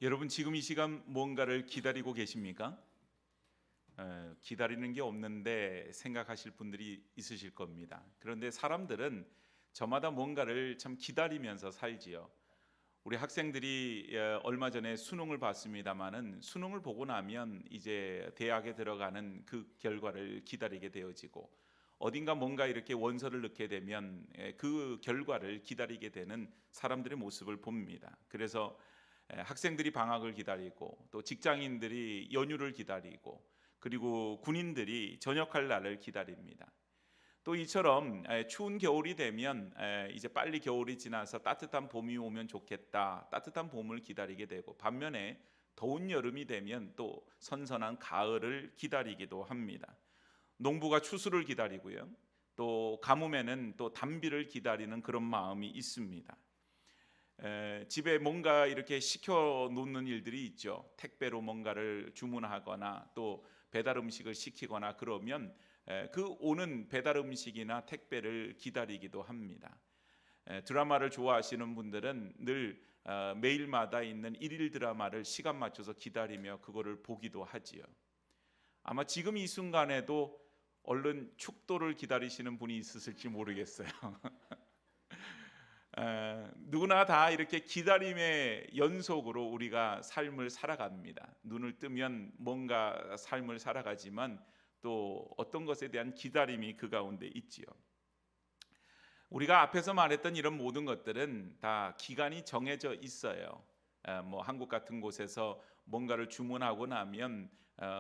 여러분 지금 이 시간 뭔가를 기다리고 계십니까? 기다리는 게 없는데 생각하실 분들이 있으실 겁니다. 그런데 사람들은 저마다 뭔가를 참 기다리면서 살지요. 우리 학생들이 얼마 전에 수능을 봤습니다마는 수능을 보고 나면 이제 대학에 들어가는 그 결과를 기다리게 되어지고 어딘가 뭔가 이렇게 원서를 넣게 되면 그 결과를 기다리게 되는 사람들의 모습을 봅니다. 그래서 학생들이 방학을 기다리고 또 직장인들이 연휴를 기다리고 그리고 군인들이 전역할 날을 기다립니다. 또 이처럼 추운 겨울이 되면 이제 빨리 겨울이 지나서 따뜻한 봄이 오면 좋겠다. 따뜻한 봄을 기다리게 되고 반면에 더운 여름이 되면 또 선선한 가을을 기다리기도 합니다. 농부가 추수를 기다리고요. 또 가뭄에는 또 단비를 기다리는 그런 마음이 있습니다. 집에 뭔가 이렇게 시켜 놓는 일들이 있죠. 택배로 뭔가를 주문하거나 또 배달 음식을 시키거나 그러면 그 오는 배달 음식이나 택배를 기다리기도 합니다. 드라마를 좋아하시는 분들은 늘 매일마다 있는 일일 드라마를 시간 맞춰서 기다리며 그거를 보기도 하지요. 아마 지금 이 순간에도 얼른 축도를 기다리시는 분이 있으실지 모르겠어요. 누구나 다 이렇게 기다림의 연속으로 우리가 삶을 살아갑니다. 눈을 뜨면 뭔가 삶을 살아가지만 또 어떤 것에 대한 기다림이 그 가운데 있지요. 우리가 앞에서 말했던 이런 모든 것들은 다 기간이 정해져 있어요. 뭐 한국 같은 곳에서 뭔가를 주문하고 나면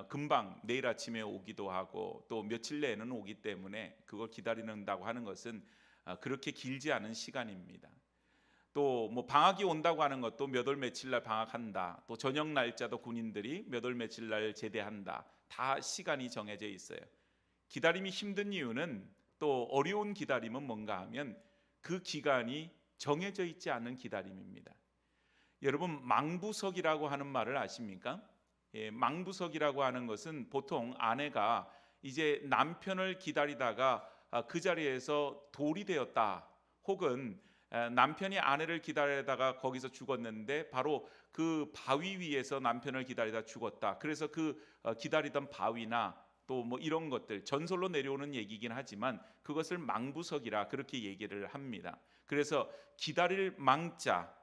금방 내일 아침에 오기도 하고 또 며칠 내에는 오기 때문에 그걸 기다린다고 하는 것은 그렇게 길지 않은 시간입니다. 또 뭐 방학이 온다고 하는 것도 몇 월 며칠 날 방학한다. 또 저녁 날짜도 군인들이 몇 월 며칠 날 제대한다. 다 시간이 정해져 있어요. 기다림이 힘든 이유는 또 어려운 기다림은 뭔가 하면 그 기간이 정해져 있지 않은 기다림입니다. 여러분 망부석이라고 하는 말을 아십니까? 망부석이라고 하는 것은 보통 아내가 이제 남편을 기다리다가 그 자리에서 돌이 되었다. 혹은 남편이 아내를 기다리다가 거기서 죽었는데 바로 그 바위 위에서 남편을 기다리다 죽었다. 그래서 그 기다리던 바위나 또 뭐 이런 것들 전설로 내려오는 얘기긴 하지만 그것을 망부석이라 그렇게 얘기를 합니다. 그래서 기다릴 망자,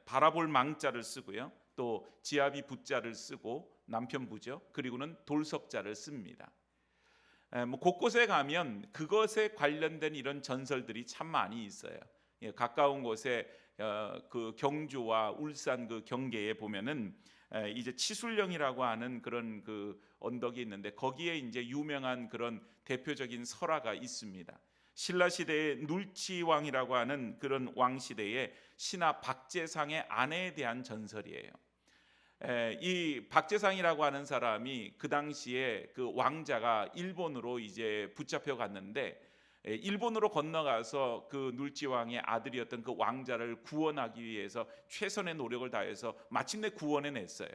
바라볼 망자를 쓰고요. 또 지아비 부자를 쓰고 남편 부죠. 그리고는 돌석자를 씁니다. 뭐 곳곳에 가면 그것에 관련된 이런 전설들이 참 많이 있어요. 가까운 곳에 그 경주와 울산 그 경계에 보면은 이제 치술령이라고 하는 그런 그 언덕이 있는데 거기에 이제 유명한 그런 대표적인 설화가 있습니다. 신라 시대의 눌치왕이라고 하는 그런 왕 시대의 신하 박재상의 아내에 대한 전설이에요. 이 박재상이라고 하는 사람이 그 당시에 그 왕자가 일본으로 이제 붙잡혀 갔는데 일본으로 건너가서 그 눌지왕의 아들이었던 그 왕자를 구원하기 위해서 최선의 노력을 다해서 마침내 구원해냈어요.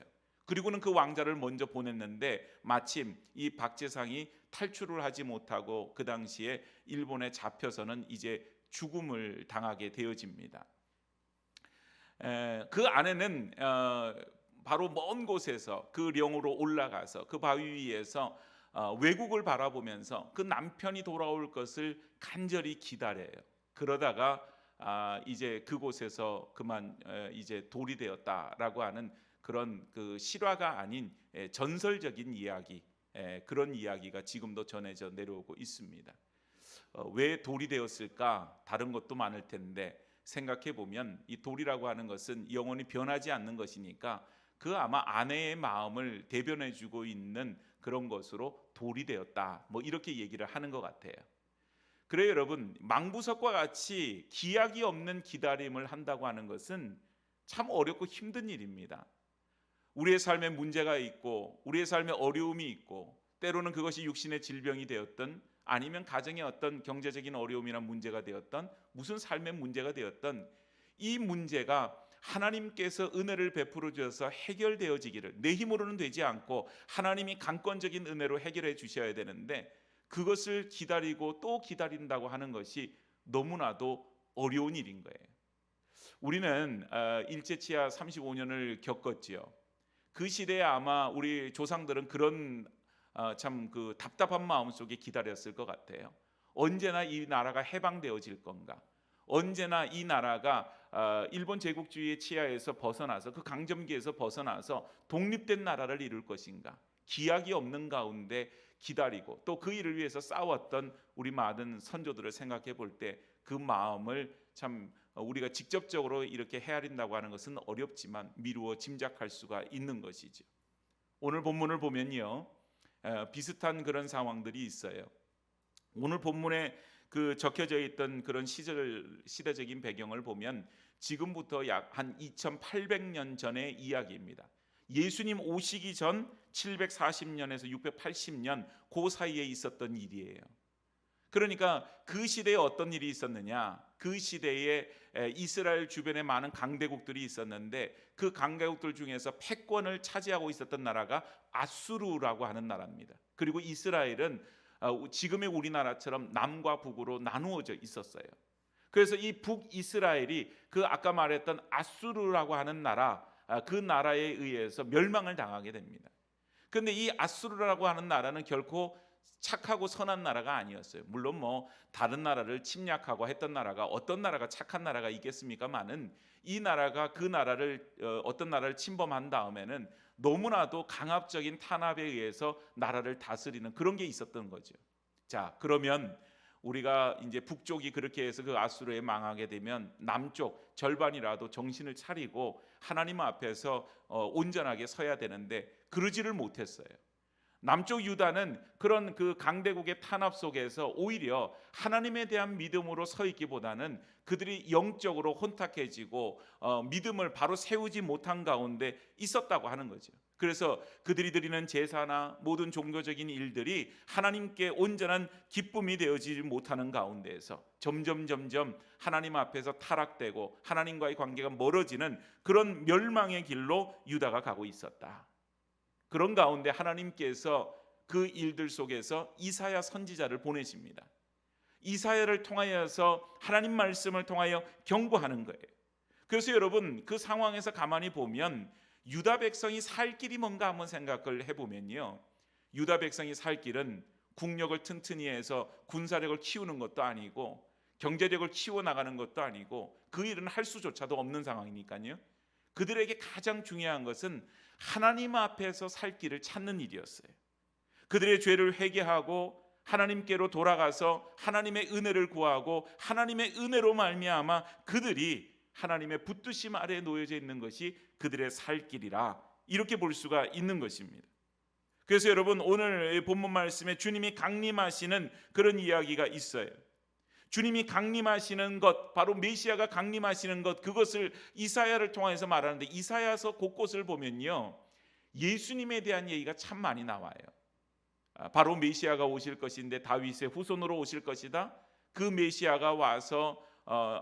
그리고는 그 왕자를 먼저 보냈는데 마침 이 박재상이 탈출을 하지 못하고 그 당시에 일본에 잡혀서는 이제 죽음을 당하게 되어집니다. 그 아내는 바로 먼 곳에서 그 령으로 올라가서 그 바위 위에서 외국을 바라보면서 그 남편이 돌아올 것을 간절히 기다려요. 그러다가 이제 그곳에서 그만 이제 돌이 되었다라고 하는 그런 그 실화가 아닌 전설적인 이야기, 그런 이야기가 지금도 전해져 내려오고 있습니다. 왜 돌이 되었을까? 다른 것도 많을 텐데 생각해 보면 이 돌이라고 하는 것은 영원히 변하지 않는 것이니까 그 아마 아내의 마음을 대변해 주고 있는 그런 것으로 돌이 되었다. 뭐 이렇게 얘기를 하는 것 같아요. 그래요, 여러분. 망부석과 같이 기약이 없는 기다림을 한다고 하는 것은 참 어렵고 힘든 일입니다. 우리의 삶에 문제가 있고 우리의 삶에 어려움이 있고 때로는 그것이 육신의 질병이 되었던 아니면 가정의 어떤 경제적인 어려움이나 문제가 되었던 무슨 삶의 문제가 되었던 이 문제가 하나님께서 은혜를 베풀어 주셔서 해결되어지기를 내 힘으로는 되지 않고 하나님이 강권적인 은혜로 해결해 주셔야 되는데 그것을 기다리고 또 기다린다고 하는 것이 너무나도 어려운 일인 거예요. 우리는 일제치하 35년을 겪었지요. 그 시대에 아마 우리 조상들은 그런 참 그 답답한 마음 속에 기다렸을 것 같아요. 언제나 이 나라가 해방되어질 건가? 언제나 이 나라가 일본 제국주의의 치하에서 벗어나서 그 강점기에서 벗어나서 독립된 나라를 이룰 것인가? 기약이 없는 가운데 기다리고 또 그 일을 위해서 싸웠던 우리 많은 선조들을 생각해 볼 때 그 마음을 참 우리가 직접적으로 이렇게 헤아린다고 하는 것은 어렵지만 미루어 짐작할 수가 있는 것이죠. 오늘 본문을 보면요, 비슷한 그런 상황들이 있어요. 오늘 본문에 그 적혀져 있던 그런 시대적인 배경을 보면 지금부터 약 한 2800년 전의 이야기입니다. 예수님 오시기 전 740년에서 680년 그 사이에 있었던 일이에요. 그러니까 그 시대에 어떤 일이 있었느냐? 그 시대에 이스라엘 주변에 많은 강대국들이 있었는데 그 강대국들 중에서 패권을 차지하고 있었던 나라가 아수르라고 하는 나라입니다. 그리고 이스라엘은 지금의 우리나라처럼 남과 북으로 나누어져 있었어요. 그래서 이 북이스라엘이 그 아까 말했던 아수르라고 하는 나라, 그 나라에 의해서 멸망을 당하게 됩니다. 그런데 이 아수르라고 하는 나라는 결코 착하고 선한 나라가 아니었어요. 물론 뭐 다른 나라를 침략하고 했던 나라가 어떤 나라가 착한 나라가 있겠습니까만은 이 나라가 그 나라를 어떤 나라를 침범한 다음에는 너무나도 강압적인 탄압에 의해서 나라를 다스리는 그런 게 있었던 거죠. 자, 그러면 우리가 이제 북쪽이 그렇게 해서 그 아수르에 망하게 되면 남쪽 절반이라도 정신을 차리고 하나님 앞에서 온전하게 서야 되는데 그러지를 못했어요. 남쪽 유다는 그런 그 강대국의 탄압 속에서 오히려 하나님에 대한 믿음으로 서 있기보다는 그들이 영적으로 혼탁해지고 믿음을 바로 세우지 못한 가운데 있었다고 하는 거죠. 그래서 그들이 드리는 제사나 모든 종교적인 일들이 하나님께 온전한 기쁨이 되어지지 못하는 가운데에서 점점 하나님 앞에서 타락되고 하나님과의 관계가 멀어지는 그런 멸망의 길로 유다가 가고 있었다. 그런 가운데 하나님께서 그 일들 속에서 이사야 선지자를 보내십니다. 이사야를 통하여서 하나님 말씀을 통하여 경고하는 거예요. 그래서 여러분 그 상황에서 가만히 보면 유다 백성이 살 길이 뭔가 한번 생각을 해보면요, 유다 백성이 살 길은 국력을 튼튼히 해서 군사력을 키우는 것도 아니고 경제력을 키워나가는 것도 아니고 그 일은 할 수조차도 없는 상황이니까요. 그들에게 가장 중요한 것은 하나님 앞에서 살 길을 찾는 일이었어요. 그들의 죄를 회개하고 하나님께로 돌아가서 하나님의 은혜를 구하고 하나님의 은혜로 말미암아 그들이 하나님의 붙드심 아래에 놓여져 있는 것이 그들의 살 길이라 이렇게 볼 수가 있는 것입니다. 그래서 여러분 오늘 본문 말씀에 주님이 강림하시는 그런 이야기가 있어요. 주님이 강림하시는 것, 바로 메시아가 강림하시는 것, 그것을 이사야를 통해서 말하는데 이사야서 곳곳을 보면요, 예수님에 대한 얘기가 참 많이 나와요. 바로 메시아가 오실 것인데 다윗의 후손으로 오실 것이다. 그 메시아가 와서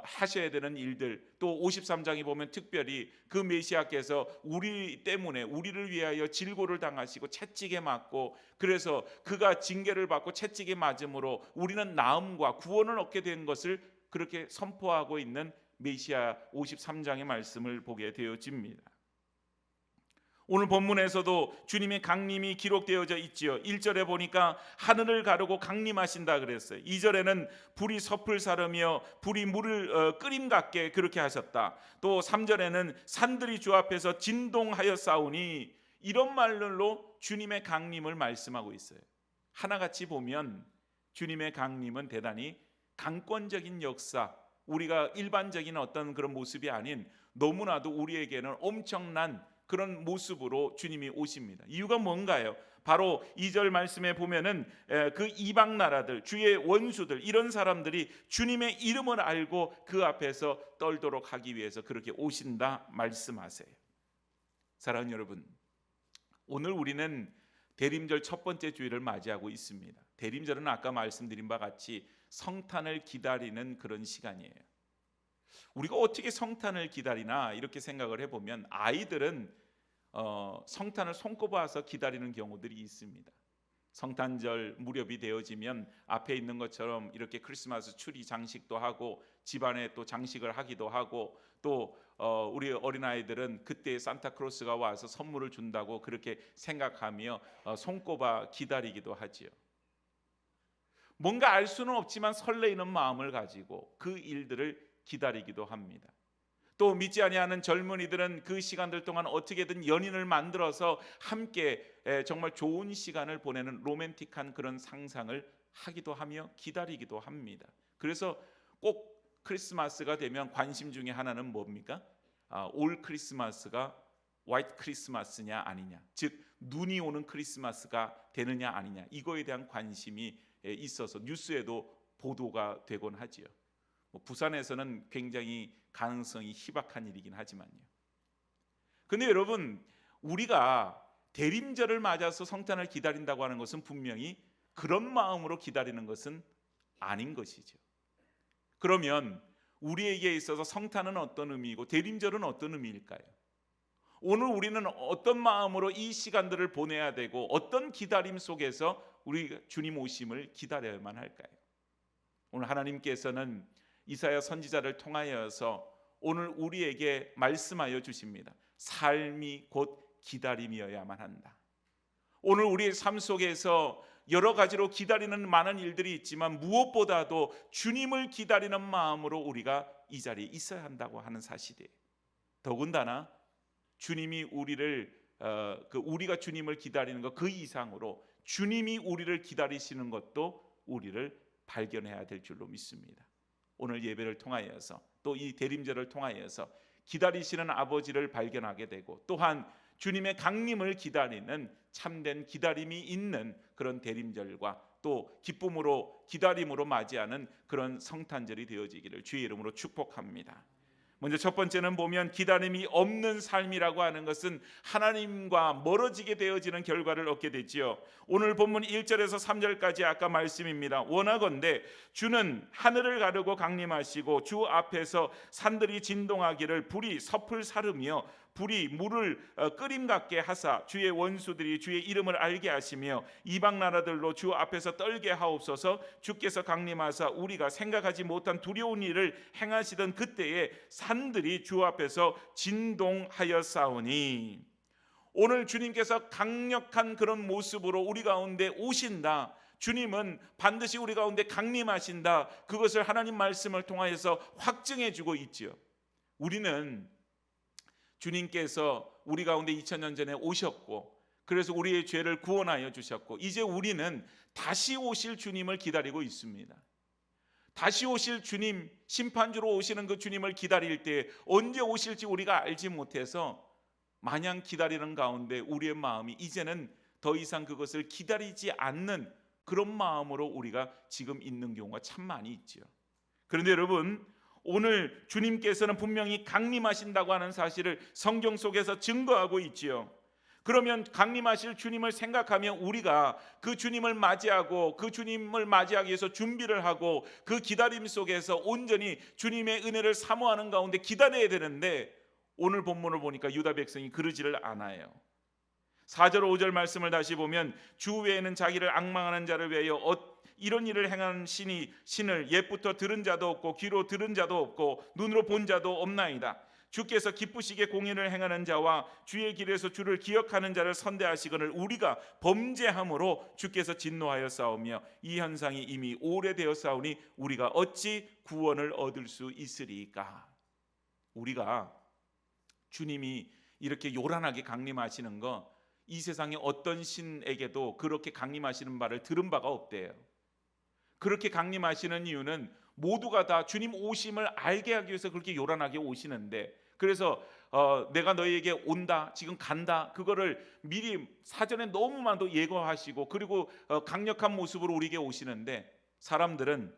하셔야 되는 일들, 또 53장에 보면 특별히 그 메시아께서 우리 때문에 우리를 위하여 질고를 당하시고 채찍에 맞고 그래서 그가 징계를 받고 채찍에 맞음으로 우리는 나음과 구원을 얻게 된 것을 그렇게 선포하고 있는 메시아 53장의 말씀을 보게 되어집니다. 오늘 본문에서도 주님의 강림이 기록되어져 있지요. 1절에 보니까 하늘을 가르고 강림하신다 그랬어요. 2절에는 불이 섭을 사르며 불이 물을 끓임 같게 그렇게 하셨다. 또 3절에는 산들이 주 앞에서 진동하여 싸우니, 이런 말로 주님의 강림을 말씀하고 있어요. 하나같이 보면 주님의 강림은 대단히 강권적인 역사, 우리가 일반적인 어떤 그런 모습이 아닌 너무나도 우리에게는 엄청난 그런 모습으로 주님이 오십니다. 이유가 뭔가요? 바로 2절 말씀에 보면은 그 이방 나라들, 주의 원수들, 이런 사람들이 주님의 이름을 알고 그 앞에서 떨도록 하기 위해서 그렇게 오신다 말씀하세요. 사랑하는 여러분, 오늘 우리는 대림절 첫 번째 주일을 맞이하고 있습니다. 대림절은 아까 말씀드린 바와 같이 성탄을 기다리는 그런 시간이에요. 우리가 어떻게 성탄을 기다리나 이렇게 생각을 해보면 아이들은 성탄을 손꼽아서 기다리는 경우들이 있습니다. 성탄절 무렵이 되어지면 앞에 있는 것처럼 이렇게 크리스마스 추리 장식도 하고 집안에 또 장식을 하기도 하고 또 우리 어린아이들은 그때 산타클로스가 와서 선물을 준다고 그렇게 생각하며 손꼽아 기다리기도 하지요. 뭔가 알 수는 없지만 설레이는 마음을 가지고 그 일들을 기다리기도 합니다. 또 믿지 아니하는 젊은이들은 그 시간들 동안 어떻게든 연인을 만들어서 함께 정말 좋은 시간을 보내는 로맨틱한 그런 상상을 하기도 하며 기다리기도 합니다. 그래서 꼭 크리스마스가 되면 관심 중에 하나는 뭡니까? 올 크리스마스가 화이트 크리스마스냐 아니냐, 즉 눈이 오는 크리스마스가 되느냐 아니냐, 이거에 대한 관심이 있어서 뉴스에도 보도가 되곤 하지요. 부산에서는 굉장히 가능성이 희박한 일이긴 하지만요. 근데 여러분, 우리가 대림절을 맞아서 성탄을 기다린다고 하는 것은 분명히 그런 마음으로 기다리는 것은 아닌 것이죠. 그러면 우리에게 있어서 성탄은 어떤 의미이고 대림절은 어떤 의미일까요? 오늘 우리는 어떤 마음으로 이 시간들을 보내야 되고 어떤 기다림 속에서 우리 주님 오심을 기다려야만 할까요? 오늘 하나님께서는 이사야 선지자를 통하여서 오늘 우리에게 말씀하여 주십니다. 삶이 곧 기다림이어야만 한다. 오늘 우리의 삶 속에서 여러 가지로 기다리는 많은 일들이 있지만 무엇보다도 주님을 기다리는 마음으로 우리가 이 자리에 있어야 한다고 하는 사실이에요. 더군다나 주님이 우리가 주님을 기다리는 것 그 이상으로 주님이 우리를 기다리시는 것도 우리를 발견해야 될 줄로 믿습니다. 오늘 예배를 통하여서 또 이 대림절을 통하여서 기다리시는 아버지를 발견하게 되고 또한 주님의 강림을 기다리는 참된 기다림이 있는 그런 대림절과 또 기쁨으로 기다림으로 맞이하는 그런 성탄절이 되어지기를 주의 이름으로 축복합니다. 먼저 첫 번째는 보면 기다림이 없는 삶이라고 하는 것은 하나님과 멀어지게 되어지는 결과를 얻게 되지요. 오늘 본문 1절에서 3절까지 아까 말씀입니다. 원하건대 주는 하늘을 가르고 강림하시고 주 앞에서 산들이 진동하기를 불이 섭을 사르며 불이 물을 끓임 같게 하사 주의 원수들이 주의 이름을 알게 하시며 이방 나라들로 주 앞에서 떨게 하옵소서. 주께서 강림하사 우리가 생각하지 못한 두려운 일을 행하시던 그때에 산들이 주 앞에서 진동하였사오니, 오늘 주님께서 강력한 그런 모습으로 우리 가운데 오신다. 주님은 반드시 우리 가운데 강림하신다. 그것을 하나님 말씀을 통하여서 확증해 주고 있지요. 우리는 주님께서 우리 가운데 2000년 전에 오셨고 그래서 우리의 죄를 구원하여 주셨고 이제 우리는 다시 오실 주님을 기다리고 있습니다. 다시 오실 주님, 심판주로 오시는 그 주님을 기다릴 때 언제 오실지 우리가 알지 못해서 마냥 기다리는 가운데 우리의 마음이 이제는 더 이상 그것을 기다리지 않는 그런 마음으로 우리가 지금 있는 경우가 참 많이 있죠. 그런데 여러분, 오늘 주님께서는 분명히 강림하신다고 하는 사실을 성경 속에서 증거하고 있지요. 그러면 강림하실 주님을 생각하며 우리가 그 주님을 맞이하고 그 주님을 맞이하기 위해서 준비를 하고 그 기다림 속에서 온전히 주님의 은혜를 사모하는 가운데 기다려야 되는데 오늘 본문을 보니까 유다 백성이 그러지를 않아요. 4절 5절 말씀을 다시 보면 주 외에는 자기를 앙망하는 자를 위하여 이런 일을 행한 신을 옛부터 들은 자도 없고 귀로 들은 자도 없고 눈으로 본 자도 없나이다. 주께서 기쁘시게 공의를 행하는 자와 주의 길에서 주를 기억하는 자를 선대하시거늘 우리가 범죄함으로 주께서 진노하여 싸우며 이 현상이 이미 오래되어 싸우니 우리가 어찌 구원을 얻을 수 있으리까. 우리가 주님이 이렇게 요란하게 강림하시는 거 이 세상의 어떤 신에게도 그렇게 강림하시는 바를 들은 바가 없대요. 그렇게 강림하시는 이유는 모두가 다 주님 오심을 알게 하기 위해서 그렇게 요란하게 오시는데, 그래서 내가 너희에게 온다, 지금 간다, 그거를 미리 사전에 너무 많이 예고하시고 그리고 강력한 모습으로 우리에게 오시는데 사람들은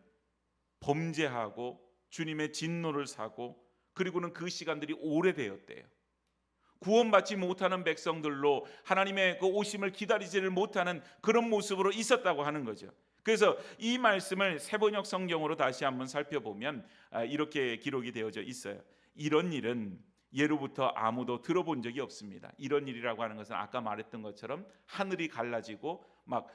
범죄하고 주님의 진노를 사고 그리고는 그 시간들이 오래되었대요. 구원받지 못하는 백성들로 하나님의 그 오심을 기다리지를 못하는 그런 모습으로 있었다고 하는 거죠. 그래서 이 말씀을 세번역 성경으로 다시 한번 살펴보면 이렇게 기록이 되어져 있어요. 이런 일은 예로부터 아무도 들어본 적이 없습니다. 이런 일이라고 하는 것은 아까 말했던 것처럼 하늘이 갈라지고 막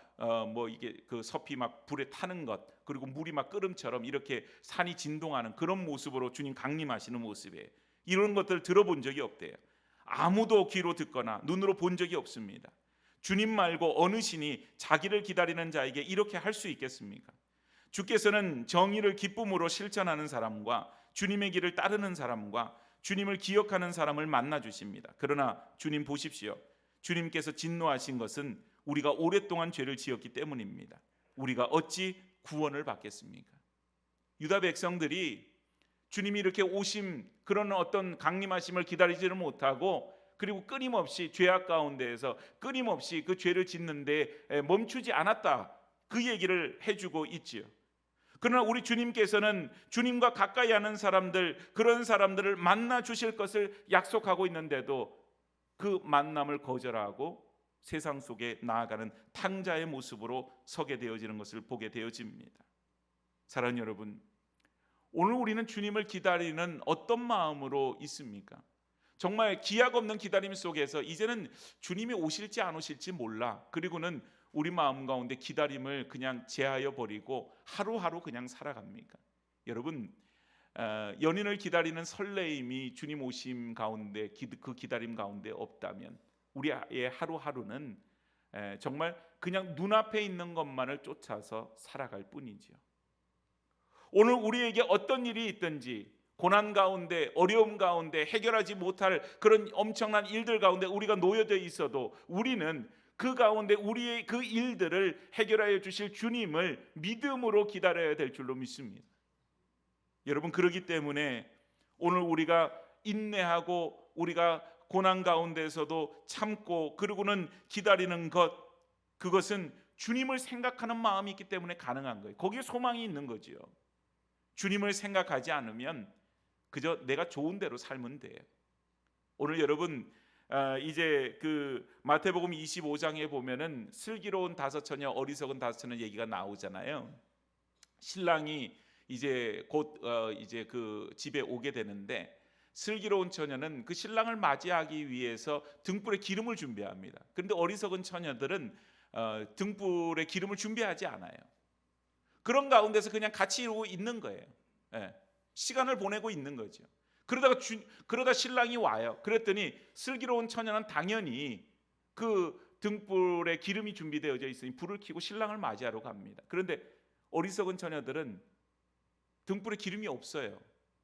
이게 그 섭이 막 불에 타는 것, 그리고 물이 막 끓음처럼 이렇게 산이 진동하는 그런 모습으로 주님 강림하시는 모습이에요. 이런 것들을 들어본 적이 없대요. 아무도 귀로 듣거나 눈으로 본 적이 없습니다. 주님 말고 어느 신이 자기를 기다리는 자에게 이렇게 할 수 있겠습니까? 주께서는 정의를 기쁨으로 실천하는 사람과 주님의 길을 따르는 사람과 주님을 기억하는 사람을 만나 주십니다. 그러나 주님 보십시오. 주님께서 진노하신 것은 우리가 오랫동안 죄를 지었기 때문입니다. 우리가 어찌 구원을 받겠습니까? 유다 백성들이 주님이 이렇게 오심, 그런 어떤 강림하심을 기다리지를 못하고, 그리고 끊임없이 죄악 가운데에서 끊임없이 그 죄를 짓는데 멈추지 않았다, 그 얘기를 해주고 있지요. 그러나 우리 주님께서는 주님과 가까이 하는 사람들, 그런 사람들을 만나 주실 것을 약속하고 있는데도 그 만남을 거절하고 세상 속에 나아가는 탕자의 모습으로 서게 되어지는 것을 보게 되어집니다. 사랑하는 여러분, 오늘 우리는 주님을 기다리는 어떤 마음으로 있습니까? 정말 기약 없는 기다림 속에서 이제는 주님이 오실지 안 오실지 몰라, 그리고는 우리 마음 가운데 기다림을 그냥 제하여 버리고 하루하루 그냥 살아갑니까? 여러분, 연인을 기다리는 설레임이 주님 오심 가운데, 그 기다림 가운데 없다면 우리의 하루하루는 정말 그냥 눈앞에 있는 것만을 쫓아서 살아갈 뿐이지요. 오늘 우리에게 어떤 일이 있든지, 고난 가운데, 어려움 가운데, 해결하지 못할 그런 엄청난 일들 가운데 우리가 놓여져 있어도 우리는 그 가운데 우리의 그 일들을 해결하여 주실 주님을 믿음으로 기다려야 될 줄로 믿습니다. 여러분, 그렇기 때문에 오늘 우리가 인내하고 우리가 고난 가운데서도 참고 그리고는 기다리는 것, 그것은 주님을 생각하는 마음이 있기 때문에 가능한 거예요. 거기에 소망이 있는 거지요. 주님을 생각하지 않으면 그저 내가 좋은 대로 살면 돼요. 오늘 여러분, 이제 그 마태복음 25장에 보면은 슬기로운 다섯 처녀, 어리석은 다섯 처녀 얘기가 나오잖아요. 신랑이 이제 곧 이제 그 집에 오게 되는데, 슬기로운 처녀는 그 신랑을 맞이하기 위해서 등불에 기름을 준비합니다. 그런데 어리석은 처녀들은 등불에 기름을 준비하지 않아요. 그런 가운데서 그냥 같이 이러고 있는 거예요. 시간을 보내고 있는 거죠. 그러다 신랑이 와요. 그랬더니 슬기로운 처녀는 당연히 그 등불에 기름이 준비되어져 있으니 불을 켜고 신랑을 맞이하러 갑니다. 그런데 어리석은 처녀들은 등불에 기름이 없어요.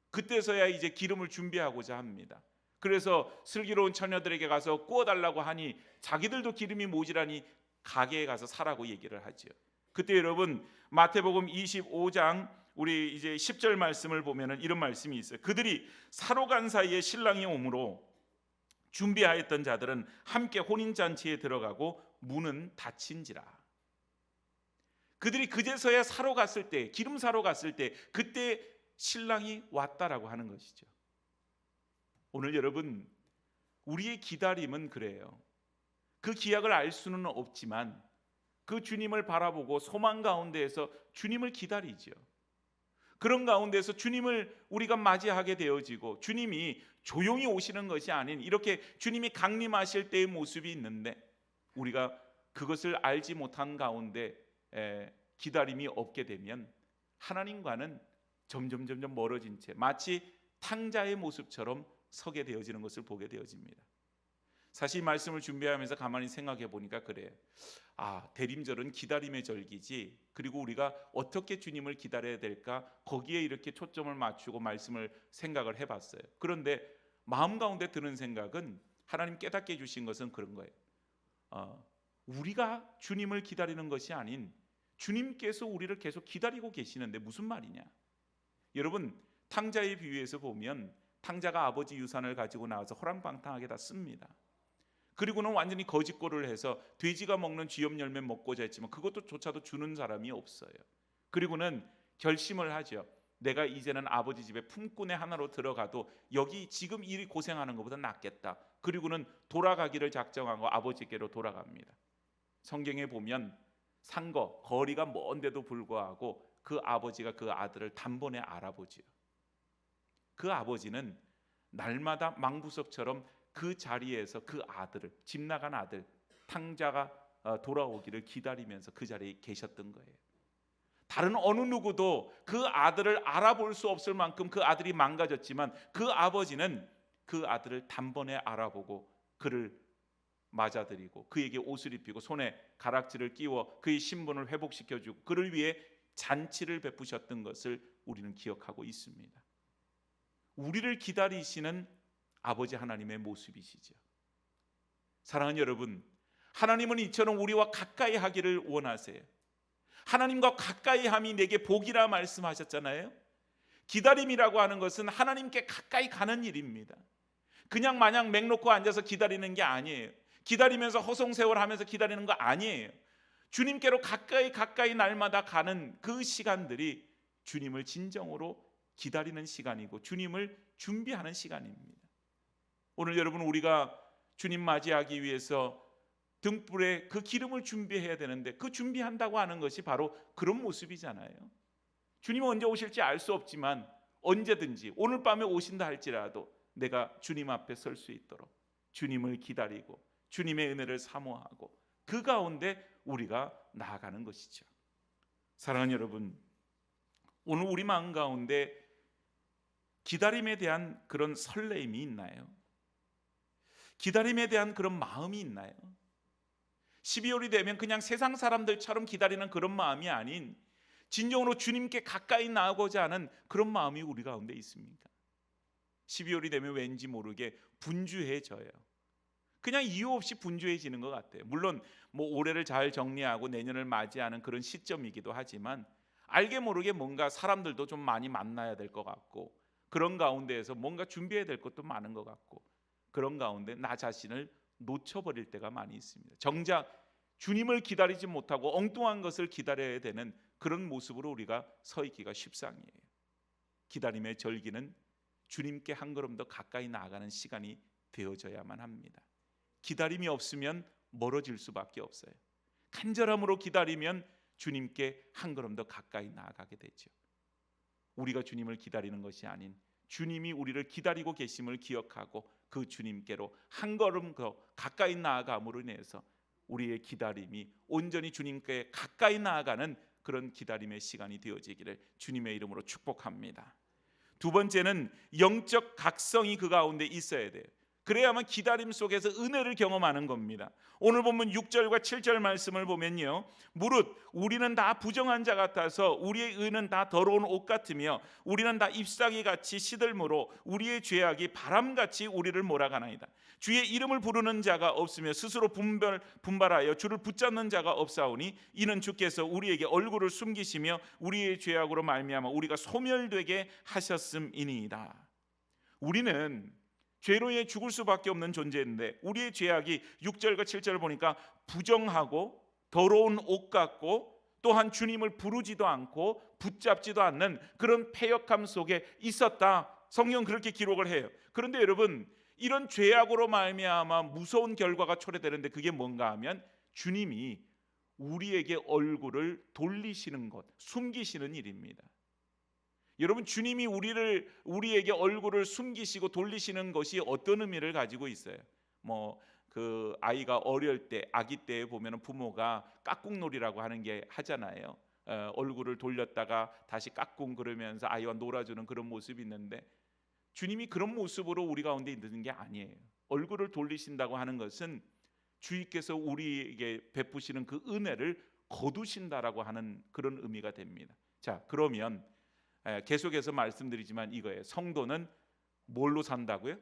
그때서야 이제 기름을 준비하고자 합니다. 그래서 슬기로운 처녀들에게 가서 구워달라고 하니 자기들도 기름이 모자라니 가게에 가서 사라고 얘기를 하죠. 그때 여러분, 마태복음 25장 우리 이제 10절 말씀을 보면은 이런 말씀이 있어요. 그들이 사러 간 사이에 신랑이 오므로 준비하였던 자들은 함께 혼인잔치에 들어가고 문은 닫힌지라. 그들이 그제서야 사러 갔을 때, 기름 사러 갔을 때 그때 신랑이 왔다라고 하는 것이죠. 오늘 여러분, 우리의 기다림은 그래요. 그 기약을 알 수는 없지만 그 주님을 바라보고 소망 가운데에서 주님을 기다리죠. 그런 가운데서 주님을 우리가 맞이하게 되어지고, 주님이 조용히 오시는 것이 아닌 이렇게 주님이 강림하실 때의 모습이 있는데, 우리가 그것을 알지 못한 가운데 기다림이 없게 되면 하나님과는 점점 멀어진 채 마치 탕자의 모습처럼 서게 되어지는 것을 보게 되어집니다. 사실 이 말씀을 준비하면서 가만히 생각해 보니까 그래요. 대림절은 기다림의 절기지, 그리고 우리가 어떻게 주님을 기다려야 될까, 거기에 이렇게 초점을 맞추고 말씀을 생각을 해봤어요. 그런데 마음 가운데 드는 생각은, 하나님 깨닫게 해주신 것은 그런 거예요. 우리가 주님을 기다리는 것이 아닌 주님께서 우리를 계속 기다리고 계시는데 무슨 말이냐. 여러분, 탕자의 비유에서 보면 탕자가 아버지 유산을 가지고 나와서 호랑방탕하게 다 씁니다. 그리고는 완전히 거짓골을 해서 돼지가 먹는 쥐염 열매 먹고자 했지만 그것조차도 주는 사람이 없어요. 그리고는 결심을 하죠. 내가 이제는 아버지 집에 품꾼의 하나로 들어가도 여기 지금 일이 고생하는 것보다 낫겠다. 그리고는 돌아가기를 작정하고 아버지께로 돌아갑니다. 성경에 보면 산 거, 거리가 먼데도 불구하고 그 아버지가 그 아들을 단번에 알아보지요. 그 아버지는 날마다 망부석처럼 그 자리에서 그 아들을, 집 나간 아들, 탕자가 돌아오기를 기다리면서 그 자리에 계셨던 거예요. 다른 어느 누구도 그 아들을 알아볼 수 없을 만큼 그 아들이 망가졌지만, 그 아버지는 그 아들을 단번에 알아보고 그를 맞아들이고 그에게 옷을 입히고 손에 가락지를 끼워 그의 신분을 회복시켜주고 그를 위해 잔치를 베푸셨던 것을 우리는 기억하고 있습니다. 우리를 기다리시는 아버지 하나님의 모습이시죠. 사랑하는 여러분, 하나님은 이처럼 우리와 가까이 하기를 원하세요. 하나님과 가까이 함이 내게 복이라 말씀하셨잖아요. 기다림이라고 하는 것은 하나님께 가까이 가는 일입니다. 그냥 마냥 맹 놓고 앉아서 기다리는 게 아니에요. 기다리면서 허송세월하면서 기다리는 거 아니에요. 주님께로 가까이 날마다 가는 그 시간들이 주님을 진정으로 기다리는 시간이고 주님을 준비하는 시간입니다. 오늘 여러분, 우리가 주님 맞이하기 위해서 등불에 그 기름을 준비해야 되는데 그 준비한다고 하는 것이 바로 그런 모습이잖아요. 주님은 언제 오실지 알 수 없지만 언제든지 오늘 밤에 오신다 할지라도 내가 주님 앞에 설 수 있도록 주님을 기다리고 주님의 은혜를 사모하고 그 가운데 우리가 나아가는 것이죠. 사랑하는 여러분, 오늘 우리 마음 가운데 기다림에 대한 그런 설레임이 있나요? 기다림에 대한 그런 마음이 있나요? 12월이 되면 그냥 세상 사람들처럼 기다리는 그런 마음이 아닌 진정으로 주님께 가까이 나아가고자 하는 그런 마음이 우리 가운데 있습니까? 12월이 되면 왠지 모르게 분주해져요. 그냥 이유 없이 분주해지는 것 같아요. 물론 뭐 올해를 잘 정리하고 내년을 맞이하는 그런 시점이기도 하지만 알게 모르게 뭔가 사람들도 좀 많이 만나야 될 것 같고 그런 가운데에서 뭔가 준비해야 될 것도 많은 것 같고 그런 가운데 나 자신을 놓쳐버릴 때가 많이 있습니다. 정작 주님을 기다리지 못하고 엉뚱한 것을 기다려야 되는 그런 모습으로 우리가 서 있기가 십상이에요. 기다림의 절기는 주님께 한 걸음 더 가까이 나아가는 시간이 되어져야만 합니다. 기다림이 없으면 멀어질 수밖에 없어요. 간절함으로 기다리면 주님께 한 걸음 더 가까이 나아가게 되죠. 우리가 주님을 기다리는 것이 아닌 주님이 우리를 기다리고 계심을 기억하고 그 주님께로 한 걸음 더 가까이 나아감으로 인해서 우리의 기다림이 온전히 주님께 가까이 나아가는 그런 기다림의 시간이 되어지기를 주님의 이름으로 축복합니다. 두 번째는 영적 각성이 그 가운데 있어야 돼요. 그래야만 기다림 속에서 은혜를 경험하는 겁니다. 오늘 본문 6절과 7절 말씀을 보면요, 무릇 우리는 다 부정한 자 같아서 우리의 의는 다 더러운 옷 같으며 우리는 다 잎사귀 같이 시들므로 우리의 죄악이 바람같이 우리를 몰아가나이다. 주의 이름을 부르는 자가 없으며 스스로 분발하여 주를 붙잡는 자가 없사오니 이는 주께서 우리에게 얼굴을 숨기시며 우리의 죄악으로 말미암아 우리가 소멸되게 하셨음이니이다. 우리는 죄로 인해 죽을 수밖에 없는 존재인데 우리의 죄악이 6절과 7절을 보니까 부정하고 더러운 옷 같고 또한 주님을 부르지도 않고 붙잡지도 않는 그런 패역함 속에 있었다. 성경은 그렇게 기록을 해요. 그런데 여러분, 이런 죄악으로 말미암아 무서운 결과가 초래되는데 그게 뭔가 하면 주님이 우리에게 얼굴을 돌리시는 것, 숨기시는 일입니다. 여러분, 주님이 우리에게 얼굴을 숨기시고 돌리시는 것이 어떤 의미를 가지고 있어요? 그 아이가 어릴 때, 아기 때 보면은 부모가 깍꿍놀이라고 하는 게 하잖아요. 얼굴을 돌렸다가 다시 깍꿍 그러면서 아이와 놀아주는 그런 모습이 있는데 주님이 그런 모습으로 우리 가운데 있는 게 아니에요. 얼굴을 돌리신다고 하는 것은 주님께서 우리에게 베푸시는 그 은혜를 거두신다라고 하는 그런 의미가 됩니다. 자, 그러면 계속해서 말씀드리지만 이거예요. 성도는 뭘로 산다고요?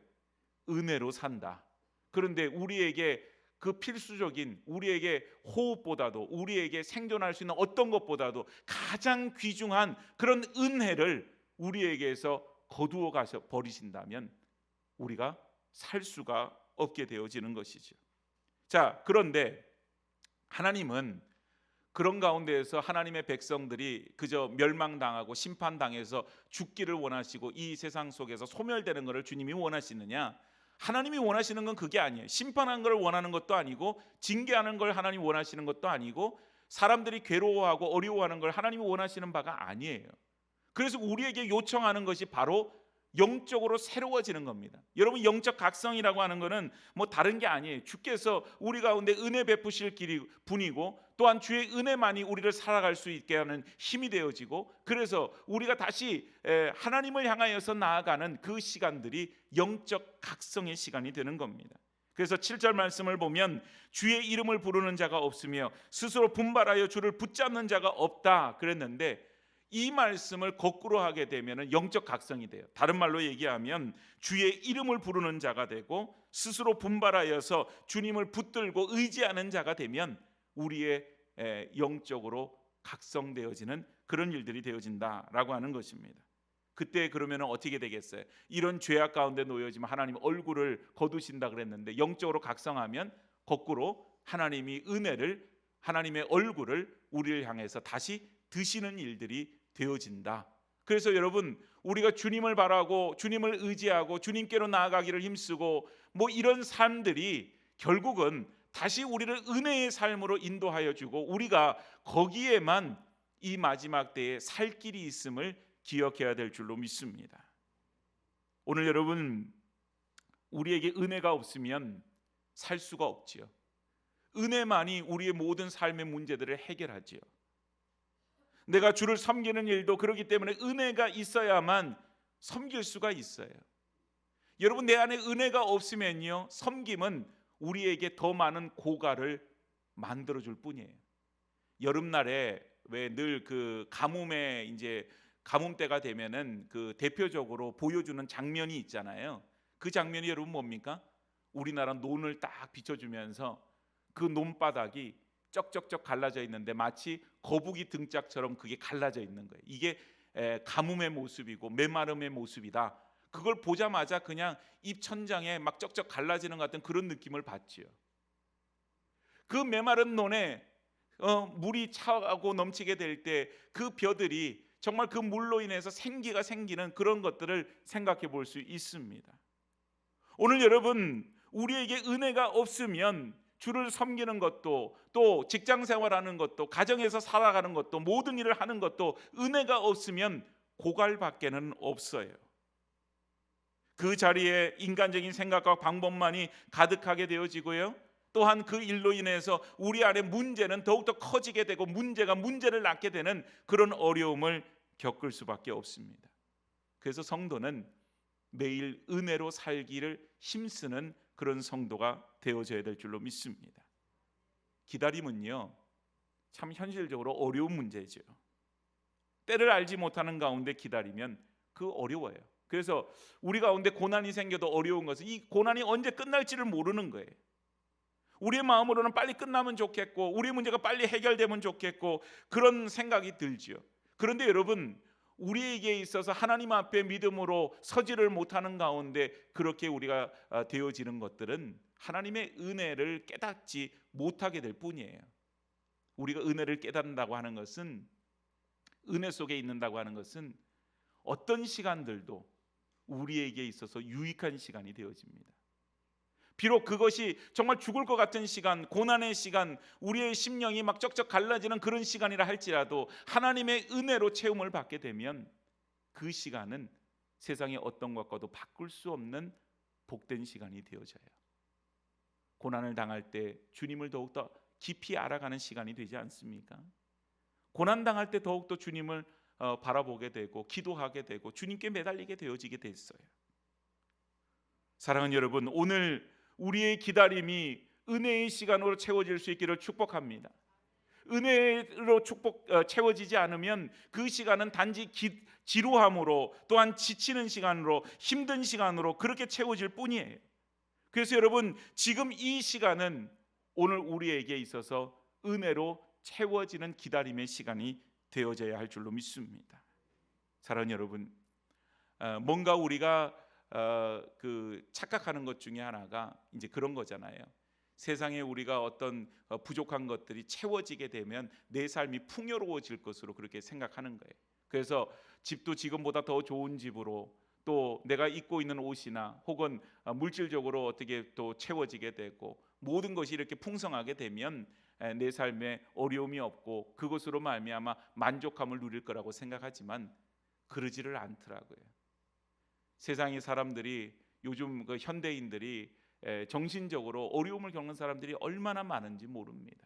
은혜로 산다. 그런데 우리에게 그 필수적인 우리에게 호흡보다도 우리에게 생존할 수 있는 어떤 것보다도 가장 귀중한 그런 은혜를 우리에게서 거두어 가셔 버리신다면 우리가 살 수가 없게 되어지는 것이죠. 자, 그런데 하나님은 그런 가운데에서 하나님의 백성들이 그저 멸망당하고 심판당해서 죽기를 원하시고 이 세상 속에서 소멸되는 것을 주님이 원하시느냐? 하나님이 원하시는 건 그게 아니에요. 심판하는 걸 원하는 것도 아니고 징계하는 걸 하나님 원하시는 것도 아니고 사람들이 괴로워하고 어려워하는 걸 하나님이 원하시는 바가 아니에요. 그래서 우리에게 요청하는 것이 바로 영적으로 새로워지는 겁니다. 여러분, 영적 각성이라고 하는 것은 뭐 다른 게 아니에요. 주께서 우리 가운데 은혜 베푸실 분이고, 또한 주의 은혜만이 우리를 살아갈 수 있게 하는 힘이 되어지고, 그래서 우리가 다시 하나님을 향하여서 나아가는 그 시간들이 영적 각성의 시간이 되는 겁니다. 그래서 7절 말씀을 보면 주의 이름을 부르는 자가 없으며 스스로 분발하여 주를 붙잡는 자가 없다 그랬는데, 이 말씀을 거꾸로 하게 되면 영적 각성이 돼요. 다른 말로 얘기하면 주의 이름을 부르는 자가 되고 스스로 분발하여서 주님을 붙들고 의지하는 자가 되면 우리의 영적으로 각성되어지는 그런 일들이 되어진다라고 하는 것입니다. 그때 그러면 어떻게 되겠어요? 이런 죄악 가운데 놓여지면 하나님 얼굴을 거두신다 그랬는데, 영적으로 각성하면 거꾸로 하나님이 은혜를, 하나님의 얼굴을 우리를 향해서 다시 드시는 일들이 되어진다. 그래서 여러분, 우리가 주님을 바라고 주님을 의지하고 주님께로 나아가기를 힘쓰고 뭐 이런 삶들이 결국은 다시 우리를 은혜의 삶으로 인도하여 주고, 우리가 거기에만 이 마지막 때에 살 길이 있음을 기억해야 될 줄로 믿습니다. 오늘 여러분, 우리에게 은혜가 없으면 살 수가 없지요. 은혜만이 우리의 모든 삶의 문제들을 해결하지요. 내가 주를 섬기는 일도 그렇기 때문에 은혜가 있어야만 섬길 수가 있어요. 여러분, 내 안에 은혜가 없으면요, 섬김은 우리에게 더 많은 고갈을 만들어줄 뿐이에요. 여름날에 왜 늘 그 가뭄에 이제 가뭄 때가 되면은 그 대표적으로 보여주는 장면이 있잖아요. 그 장면이 여러분 뭡니까? 우리나라 논을 딱 비춰주면서 그 논바닥이 쩍쩍쩍 갈라져 있는데 마치 거북이 등짝처럼 그게 갈라져 있는 거예요. 이게 가뭄의 모습이고 메마름의 모습이다. 그걸 보자마자 그냥 입천장에 막 쩍쩍 갈라지는 것 같은 그런 느낌을 받지요. 그 메마른 논에 물이 차고 넘치게 될 때 그 벼들이 정말 그 물로 인해서 생기가 생기는 그런 것들을 생각해 볼 수 있습니다. 오늘 여러분, 우리에게 은혜가 없으면 주를 섬기는 것도, 또 직장 생활하는 것도, 가정에서 살아가는 것도, 모든 일을 하는 것도 은혜가 없으면 고갈밖에는 없어요. 그 자리에 인간적인 생각과 방법만이 가득하게 되어지고요, 또한 그 일로 인해서 우리 안에 문제는 더욱더 커지게 되고 문제가 문제를 낳게 되는 그런 어려움을 겪을 수밖에 없습니다. 그래서 성도는 매일 은혜로 살기를 힘쓰는 그런 성도가 되어져야 될 줄로 믿습니다. 기다림은요, 참 현실적으로 어려운 문제죠. 때를 알지 못하는 가운데 기다리면 그 어려워요. 그래서 우리 가운데 고난이 생겨도 어려운 것은 이 고난이 언제 끝날지를 모르는 거예요. 우리의 마음으로는 빨리 끝나면 좋겠고 우리의 문제가 빨리 해결되면 좋겠고 그런 생각이 들지요. 그런데 여러분, 우리에게 있어서 하나님 앞에 믿음으로 서지를 못하는 가운데 그렇게 우리가 되어지는 것들은 하나님의 은혜를 깨닫지 못하게 될 뿐이에요. 우리가 은혜를 깨닫는다고 하는 것은, 은혜 속에 있는다고 하는 것은 어떤 시간들도 우리에게 있어서 유익한 시간이 되어집니다. 비록 그것이 정말 죽을 것 같은 시간, 고난의 시간, 우리의 심령이 막 쩍쩍 갈라지는 그런 시간이라 할지라도 하나님의 은혜로 체험을 받게 되면 그 시간은 세상의 어떤 것과도 바꿀 수 없는 복된 시간이 되어져요. 고난을 당할 때 주님을 더욱더 깊이 알아가는 시간이 되지 않습니까? 고난 당할 때 더욱더 주님을 바라보게 되고 기도하게 되고 주님께 매달리게 되어지게 됐어요. 사랑하는 여러분, 오늘 우리의 기다림이 은혜의 시간으로 채워질 수 있기를 축복합니다. 은혜로 채워지지 않으면 그 시간은 단지 지루함으로, 또한 지치는 시간으로, 힘든 시간으로 그렇게 채워질 뿐이에요. 그래서 여러분, 지금 이 시간은 오늘 우리에게 있어서 은혜로 채워지는 기다림의 시간이 되어져야 할 줄로 믿습니다. 사랑하는 여러분, 뭔가 우리가 그 착각하는 것 중에 하나가 이제 그런 거잖아요. 세상에 우리가 어떤 부족한 것들이 채워지게 되면 내 삶이 풍요로워질 것으로 그렇게 생각하는 거예요. 그래서 집도 지금보다 더 좋은 집으로, 또 내가 입고 있는 옷이나 혹은 물질적으로 어떻게 또 채워지게 되고 모든 것이 이렇게 풍성하게 되면 내 삶에 어려움이 없고 그것으로 말미암아 만족함을 누릴 거라고 생각하지만 그러지를 않더라고요. 세상의 사람들이, 요즘 그 현대인들이 정신적으로 어려움을 겪는 사람들이 얼마나 많은지 모릅니다.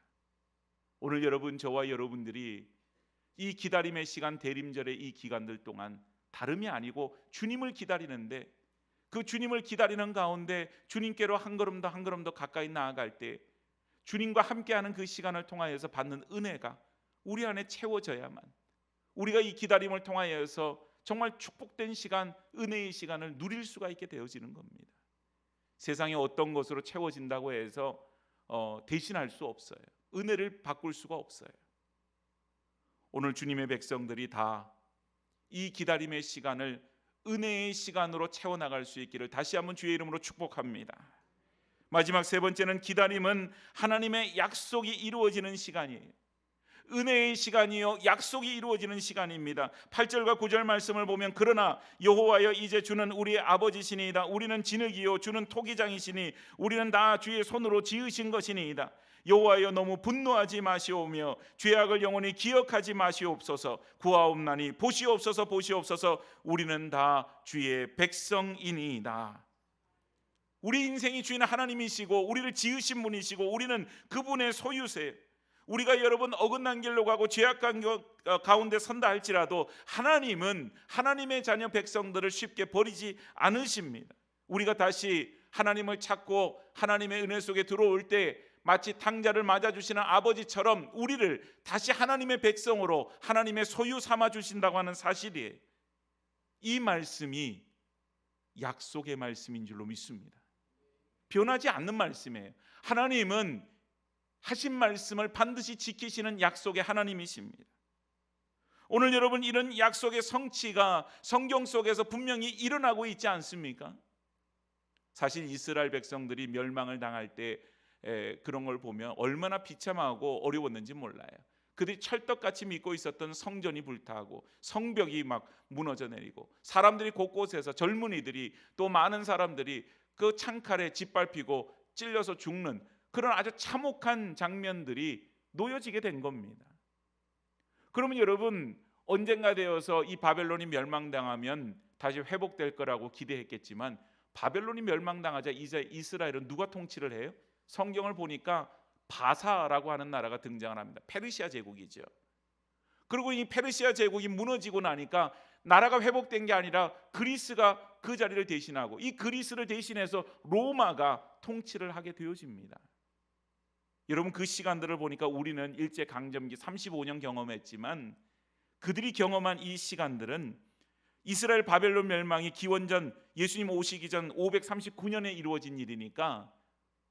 오늘 여러분, 저와 여러분들이 이 기다림의 시간, 대림절의 이 기간들 동안 다름이 아니고 주님을 기다리는데, 그 주님을 기다리는 가운데 주님께로 한 걸음 더 한 걸음 더 가까이 나아갈 때 주님과 함께하는 그 시간을 통하여서 받는 은혜가 우리 안에 채워져야만, 우리가 이 기다림을 통하여서 정말 축복된 시간, 은혜의 시간을 누릴 수가 있게 되어지는 겁니다. 세상에 어떤 것으로 채워진다고 해서 대신할 수 없어요. 은혜를 바꿀 수가 없어요. 오늘 주님의 백성들이 다 이 기다림의 시간을 은혜의 시간으로 채워나갈 수 있기를 다시 한번 주의 이름으로 축복합니다. 마지막 세 번째는, 기다림은 하나님의 약속이 이루어지는 시간이에요. 은혜의 시간이요, 약속이 이루어지는 시간입니다. 8절과 9절 말씀을 보면, 그러나 여호와여, 이제 주는 우리의 아버지시니이다. 우리는 진흙이요 주는 토기장이시니 우리는 다 주의 손으로 지으신 것이니이다. 여호와여, 너무 분노하지 마시오며 죄악을 영원히 기억하지 마시옵소서. 구하옵나니 보시옵소서, 보시옵소서. 우리는 다 주의 백성이니이다. 우리 인생의 주인은 하나님이시고 우리를 지으신 분이시고 우리는 그분의 소유세. 우리가 여러분 어긋난 길로 가고 죄악한 가운데 선다 할지라도 하나님은 하나님의 자녀 백성들을 쉽게 버리지 않으십니다. 우리가 다시 하나님을 찾고 하나님의 은혜 속에 들어올 때 마치 탕자를 맞아주시는 아버지처럼 우리를 다시 하나님의 백성으로 하나님의 소유 삼아주신다고 하는 사실이에요. 이 말씀이 약속의 말씀인 줄로 믿습니다. 변하지 않는 말씀이에요. 하나님은 하신 말씀을 반드시 지키시는 약속의 하나님이십니다. 오늘 여러분, 이런 약속의 성취가 성경 속에서 분명히 일어나고 있지 않습니까? 사실 이스라엘 백성들이 멸망을 당할 때 그런 걸 보면 얼마나 비참하고 어려웠는지 몰라요. 그들이 찰떡같이 믿고 있었던 성전이 불타고 성벽이 막 무너져 내리고 사람들이 곳곳에서, 젊은이들이 또 많은 사람들이 그 창칼에 짓밟히고 찔려서 죽는 그런 아주 참혹한 장면들이 놓여지게 된 겁니다. 그러면 여러분, 언젠가 되어서 이 바벨론이 멸망당하면 다시 회복될 거라고 기대했겠지만, 바벨론이 멸망당하자 이제 이스라엘은 누가 통치를 해요? 성경을 보니까 바사라고 하는 나라가 등장을 합니다. 페르시아 제국이죠. 그리고 이 페르시아 제국이 무너지고 나니까 나라가 회복된 게 아니라 그리스가 그 자리를 대신하고, 이 그리스를 대신해서 로마가 통치를 하게 되어집니다. 여러분, 그 시간들을 보니까 우리는 일제강점기 35년 경험했지만 그들이 경험한 이 시간들은 이스라엘 바벨론 멸망이 기원전 예수님 오시기 전 539년에 이루어진 일이니까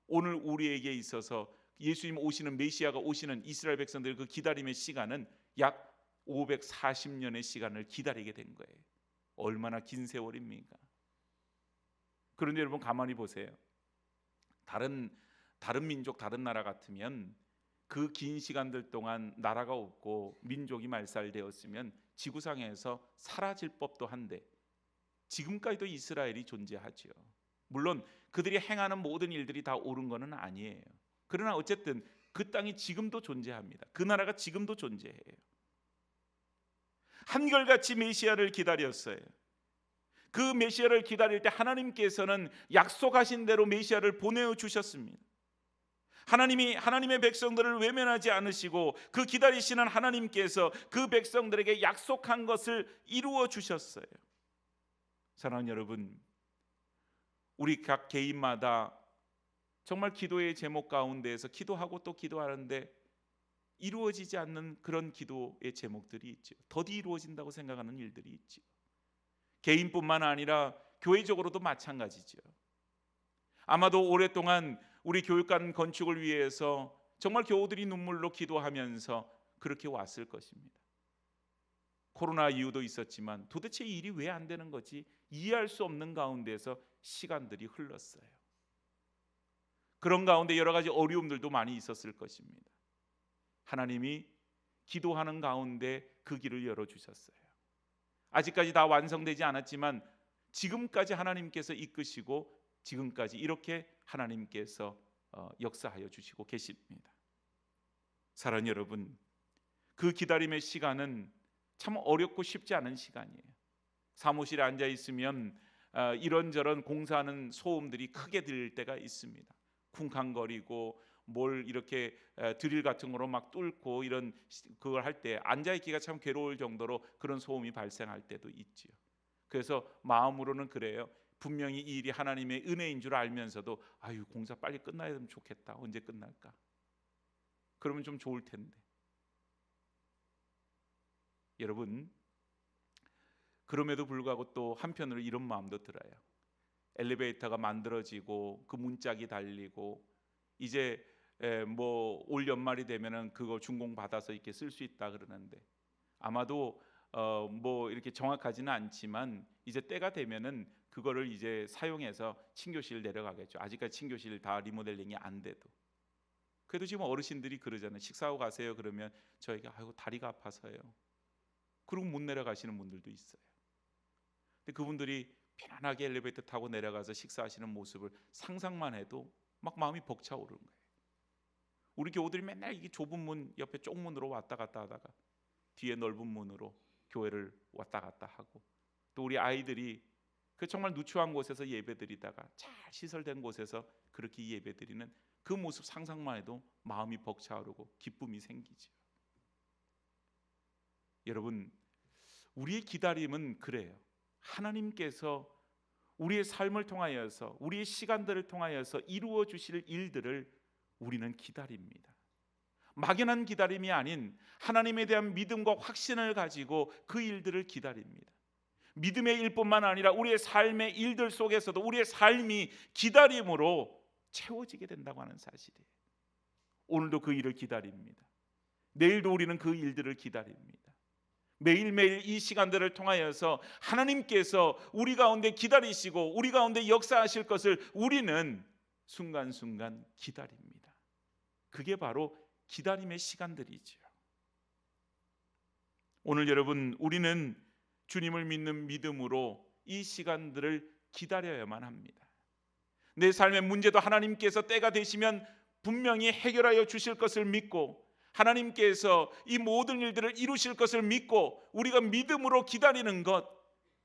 오늘 우리에게 있어서 예수님 오시는, 메시아가 오시는 이스라엘 백성들 그 기다림의 시간은 약 540년의 시간을 기다리게 된 거예요. 얼마나 긴 세월입니까? 그런데 여러분, 가만히 보세요. 다른 민족, 다른 나라 같으면 그 긴 시간들 동안 나라가 없고 민족이 말살되었으면 지구상에서 사라질 법도 한데 지금까지도 이스라엘이 존재하죠. 물론 그들이 행하는 모든 일들이 다 옳은 것은 아니에요. 그러나 어쨌든 그 땅이 지금도 존재합니다. 그 나라가 지금도 존재해요. 한결같이 메시아를 기다렸어요. 그 메시아를 기다릴 때 하나님께서는 약속하신 대로 메시아를 보내주셨습니다. 하나님이 하나님의 백성들을 외면하지 않으시고 그 기다리시는 하나님께서 그 백성들에게 약속한 것을 이루어 주셨어요. 사랑하는 여러분, 우리 각 개인마다 정말 기도의 제목 가운데에서 기도하고 또 기도하는데 이루어지지 않는 그런 기도의 제목들이 있죠. 더디 이루어진다고 생각하는 일들이 있죠. 개인뿐만 아니라 교회적으로도 마찬가지죠. 아마도 오랫동안 우리 교육관 건축을 위해서 정말 교우들이 눈물로 기도하면서 그렇게 왔을 것입니다. 코로나 이유도 있었지만 도대체 이 일이 왜 안 되는 거지? 이해할 수 없는 가운데서 시간들이 흘렀어요. 그런 가운데 여러 가지 어려움들도 많이 있었을 것입니다. 하나님이 기도하는 가운데 그 길을 열어주셨어요. 아직까지 다 완성되지 않았지만 지금까지 하나님께서 이끄시고 지금까지 이렇게 하나님께서 역사하여 주시고 계십니다. 사랑하는 여러분, 그 기다림의 시간은 참 어렵고 쉽지 않은 시간이에요. 사무실에 앉아 있으면 이런저런 공사하는 소음들이 크게 들릴 때가 있습니다. 쿵쾅거리고 뭘 이렇게 드릴 같은 거로 막 뚫고 이런 그걸 할 때 앉아 있기가 참 괴로울 정도로 그런 소음이 발생할 때도 있지요. 그래서 마음으로는 그래요. 분명히 이 일이 하나님의 은혜인 줄 알면서도 아유, 공사 빨리 끝나야 되면 좋겠다. 언제 끝날까? 그러면 좀 좋을 텐데. 여러분, 그럼에도 불구하고 또 한편으로 이런 마음도 들어요. 엘리베이터가 만들어지고 그 문짝이 달리고 이제 뭐 올 연말이 되면은 그거 준공 받아서 이렇게 쓸 수 있다 그러는데, 아마도 뭐 이렇게 정확하지는 않지만 이제 때가 되면은 그거를 이제 사용해서 친교실 내려가겠죠. 아직까지 친교실 다 리모델링이 안 돼도. 그래도 지금 어르신들이 그러잖아요. 식사하고 가세요 그러면 저에게 아이고 다리가 아파서요. 그리고 못 내려가시는 분들도 있어요. 근데 그분들이 편안하게 엘리베이터 타고 내려가서 식사하시는 모습을 상상만 해도 막 마음이 벅차오르는 거예요. 우리 교우들이 맨날 이 좁은 문 옆에 쪽문으로 왔다 갔다 하다가 뒤에 넓은 문으로 교회를 왔다 갔다 하고, 또 우리 아이들이 그 정말 누추한 곳에서 예배드리다가 잘 시설된 곳에서 그렇게 예배드리는 그 모습 상상만 해도 마음이 벅차오르고 기쁨이 생기죠. 여러분, 우리의 기다림은 그래요. 하나님께서 우리의 삶을 통하여서, 우리의 시간들을 통하여서 이루어 주실 일들을 우리는 기다립니다. 막연한 기다림이 아닌 하나님에 대한 믿음과 확신을 가지고 그 일들을 기다립니다. 믿음의 일뿐만 아니라 우리의 삶의 일들 속에서도 우리의 삶이 기다림으로 채워지게 된다고 하는 사실이에요. 오늘도 그 일을 기다립니다. 내일도 우리는 그 일들을 기다립니다. 매일매일 이 시간들을 통하여서 하나님께서 우리 가운데 기다리시고 우리 가운데 역사하실 것을 우리는 순간순간 기다립니다. 그게 바로 기다림의 시간들이죠. 오늘 여러분, 우리는 주님을 믿는 믿음으로 이 시간들을 기다려야만 합니다. 내 삶의 문제도 하나님께서 때가 되시면 분명히 해결하여 주실 것을 믿고, 하나님께서 이 모든 일들을 이루실 것을 믿고 우리가 믿음으로 기다리는 것,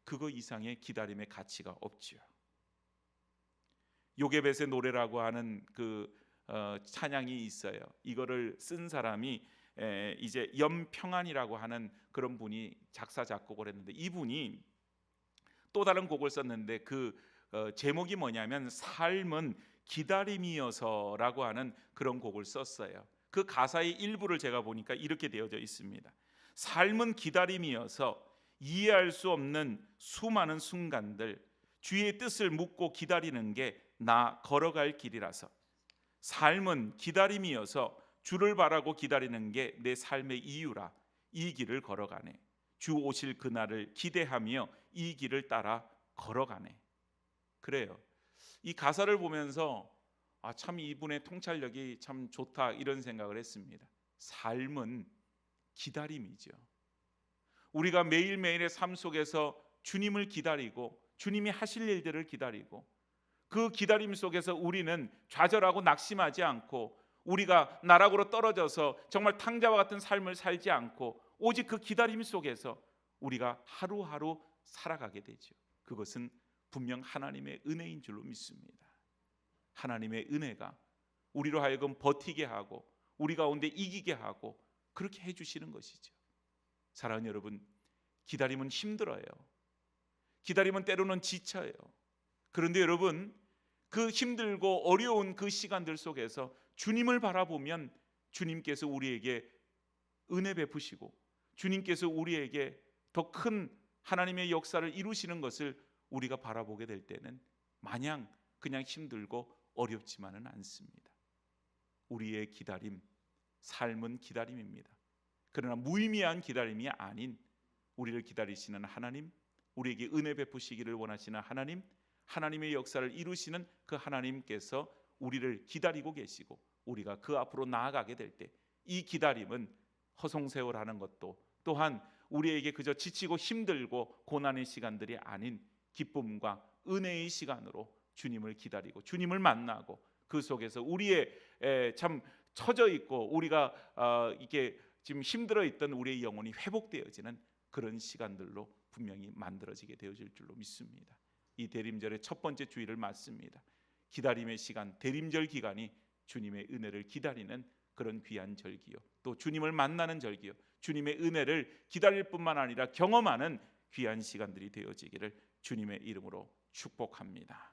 그거 이상의 기다림의 가치가 없지요. 요게벳의 노래라고 하는 그 찬양이 있어요. 이거를 쓴 사람이 이제 염평안이라고 하는 그런 분이 작사 작곡을 했는데, 이분이 또 다른 곡을 썼는데 그 제목이 뭐냐면 삶은 기다림이어서라고 하는 그런 곡을 썼어요. 그 가사의 일부를 제가 보니까 이렇게 되어져 있습니다. 삶은 기다림이어서 이해할 수 없는 수많은 순간들, 주의 뜻을 묻고 기다리는 게 나 걸어갈 길이라서. 삶은 기다림이어서 주를 바라고 기다리는 게 내 삶의 이유라. 이 길을 걸어가네. 주 오실 그날을 기대하며 이 길을 따라 걸어가네. 그래요. 이 가사를 보면서 참 이분의 통찰력이 참 좋다, 이런 생각을 했습니다. 삶은 기다림이죠. 우리가 매일매일의 삶 속에서 주님을 기다리고 주님이 하실 일들을 기다리고, 그 기다림 속에서 우리는 좌절하고 낙심하지 않고 우리가 나락으로 떨어져서 정말 탕자와 같은 삶을 살지 않고 오직 그 기다림 속에서 우리가 하루하루 살아가게 되죠. 그것은 분명 하나님의 은혜인 줄로 믿습니다. 하나님의 은혜가 우리로 하여금 버티게 하고 우리 가운데 이기게 하고 그렇게 해주시는 것이죠. 사랑하는 여러분, 기다림은 힘들어요. 기다림은 때로는 지쳐요. 그런데 여러분, 그 힘들고 어려운 그 시간들 속에서 주님을 바라보면 주님께서 우리에게 은혜 베푸시고 주님께서 우리에게 더 큰 하나님의 역사를 이루시는 것을 우리가 바라보게 될 때는 마냥 그냥 힘들고 어렵지만은 않습니다. 우리의 기다림, 삶은 기다림입니다. 그러나 무의미한 기다림이 아닌 우리를 기다리시는 하나님, 우리에게 은혜 베푸시기를 원하시는 하나님, 하나님의 역사를 이루시는 그 하나님께서 우리를 기다리고 계시고 우리가 그 앞으로 나아가게 될 때 이 기다림은 허송세월하는 것도 또한 우리에게 그저 지치고 힘들고 고난의 시간들이 아닌 기쁨과 은혜의 시간으로 주님을 기다리고 주님을 만나고 그 속에서 우리의 참 처져 있고 우리가 이게 지금 힘들어 있던 우리의 영혼이 회복되어지는 그런 시간들로 분명히 만들어지게 되어질 줄로 믿습니다. 이 대림절의 첫 번째 주일을 맞습니다. 기다림의 시간, 대림절 기간이 주님의 은혜를 기다리는 그런 귀한 절기요, 또 주님을 만나는 절기요, 주님의 은혜를 기다릴 뿐만 아니라 경험하는 귀한 시간들이 되어지기를 주님의 이름으로 축복합니다.